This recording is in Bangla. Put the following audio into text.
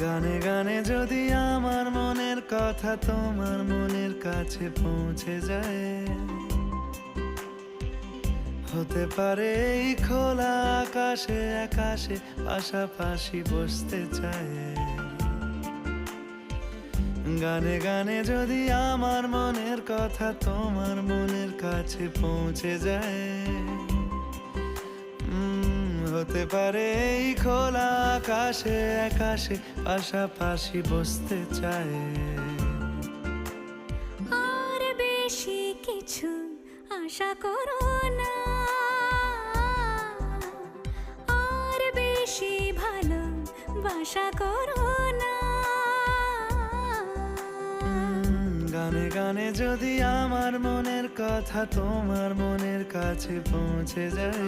গানে গানে যদি আমার মনের কথা তোমার মনের কাছে পৌঁছে যায়, হতে পারে এই খোলা আকাশে আকাশে পাশাপাশি বসতে চায়। গানে গানে যদি আমার মনের কথা তোমার মনের কাছে পৌঁছে যায়, হতে পারে এই খোলা আকাশে আকাশে পাশাপাশি বসতে চায়। আর বেশি কিছু আশা করো না, আর বেশি ভালোবাসা করো না। গানে গানে যদি আমার মনের কথা তোমার মনের কাছে পৌঁছে যায়,